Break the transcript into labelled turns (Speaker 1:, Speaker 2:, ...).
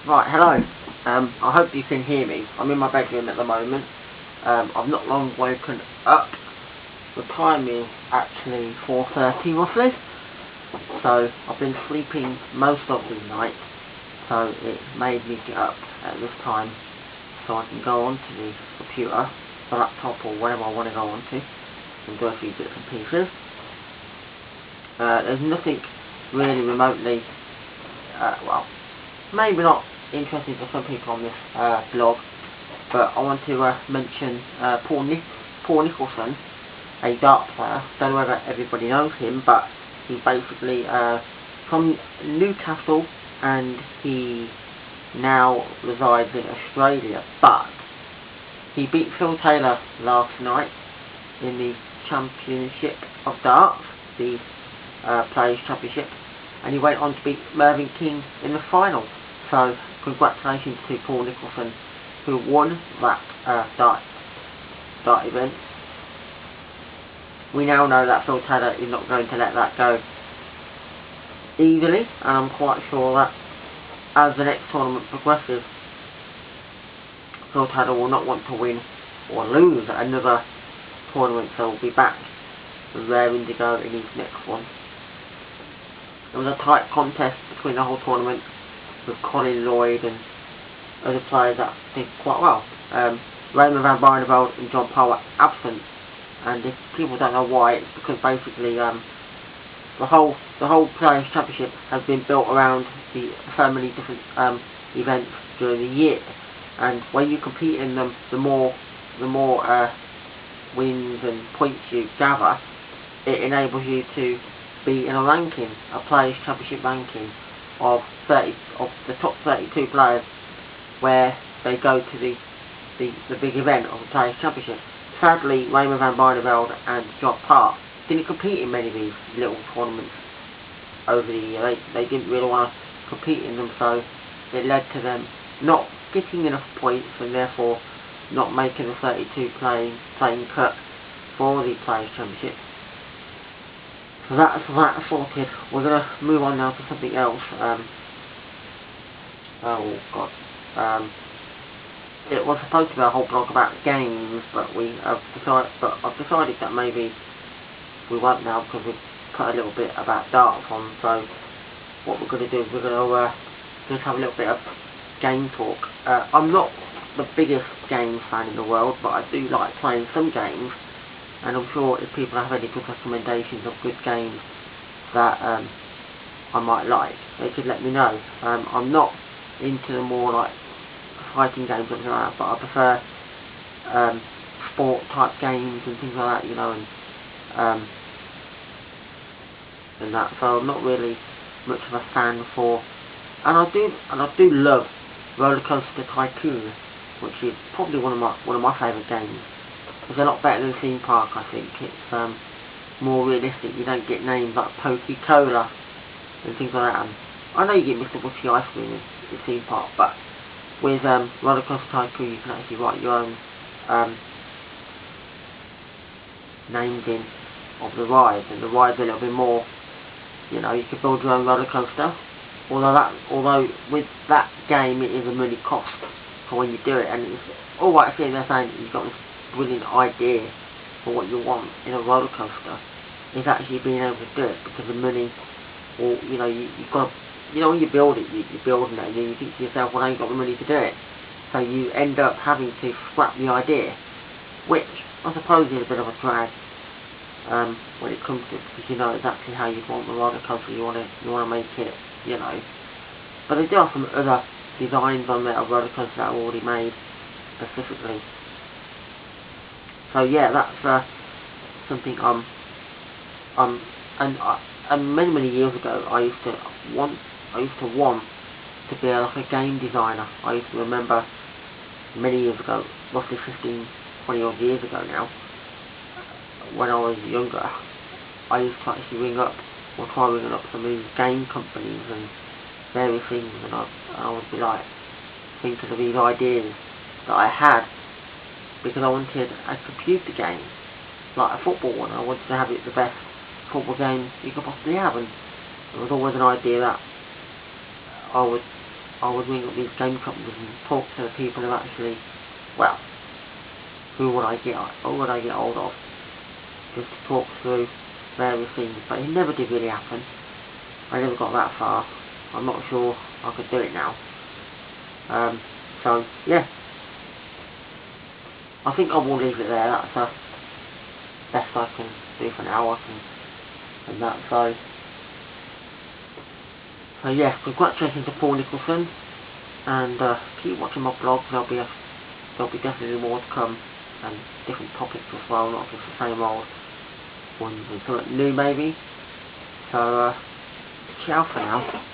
Speaker 1: Right, hello. I hope you can hear me. I'm in my bedroom at the moment. I've not long woken up. The time is actually 4:30 roughly. So I've been sleeping most of the night. So it made me get up at this time so I can go onto the computer, the laptop or whatever I want to go onto and do a few bits and pieces. There's nothing really remotely, well, maybe not interesting for some people on this blog, but I want to mention Paul Nicholson, a dart player. Don't know whether everybody knows him, but he's basically from Newcastle and he now resides in Australia, but he beat Phil Taylor last night in the Championship of Darts, the Players Championship, and he went on to beat Mervyn King in the final. So congratulations to Paul Nicholson, who won that dart event. We now know that Phil Taylor is not going to let that go easily, and I'm quite sure that as the next tournament progresses, Phil Taylor will not want to win or lose another tournament, so we'll be back raring to go in his next one. It was a tight contest between the whole tournament, with Colin Lloyd and other players that did quite well. Raymond van Barneveld and John Powell were absent, and if people don't know why, it's because basically the whole Players Championship has been built around so many different events during the year, and when you compete in them, the more wins and points you gather, it enables you to be in a ranking, a Players Championship ranking of the top 32 players, where they go to the big event of the Players Championship. Sadly, Raymond van Barneveld and John Park didn't compete in many of these little tournaments over the year. They didn't really want to compete in them, so it led to them not getting enough points and therefore not making the 32 playing cut for the Players Championship. So that's that sorted. We're going to move on now to something else. Oh god. It was supposed to be a whole blog about games, but I've decided that maybe we won't now, because we've put a little bit about darts on. So what we're going to do is we're going to just have a little bit of game talk. I'm not the biggest games fan in the world, but I do like playing some games, and I'm sure if people have any good recommendations of good games that I might like, they could let me know. I'm not into the more like fighting games or anything like that, but I prefer sport type games and things like that, you know, and that. So I'm not really much of a fan for, and I do love Roller Coaster Tycoon, which is probably one of my favourite games. It's a lot better than Theme Park, I think. It's more realistic. You don't get names like Poke-Cola and things like that. And I know you get Mr. Butchie Ice Cream in Theme Park, but with Roller Coaster Tycoon you can actually write your own names in of the rides, and the ride's a little bit more, you know, you can build your own roller coaster. Although with that game it is a money cost for when you do it, and it's alright if they're saying that you've got this brilliant idea for what you want in a roller coaster, is actually being able to do it, because the money, or you know, you've got, you know, when you build it, you're building it, and then you think to yourself, well, I ain't got the money to do it, so you end up having to scrap the idea, which I suppose is a bit of a drag when it comes to it, because you know exactly how you want the roller coaster, you want to make it, you know. But there are some other designs on there of roller coasters that are already made specifically. So yeah, that's something and many years ago I used to want to be like a game designer. I used to remember many years ago, roughly 15, 20 odd years ago now, when I was younger, I used to actually ring up some of these game companies and various things, and I would be like thinking of these ideas that I had, because I wanted a computer game, like a football one. I wanted to have it the best football game you could possibly have, and there was always an idea that I would I would ring up these game companies and talk to the people who actually, well, who would I get hold of, just to talk through various things. But it never did really happen. I never got that far. I'm not sure I could do it now. So yeah, I think I will leave it there. That's the best I can do for now. And that. So yeah, congratulations to Paul Nicholson, and keep watching my blogs. There'll be definitely more to come, and different topics as well, not just the same old ones, and something new maybe. So ciao for now.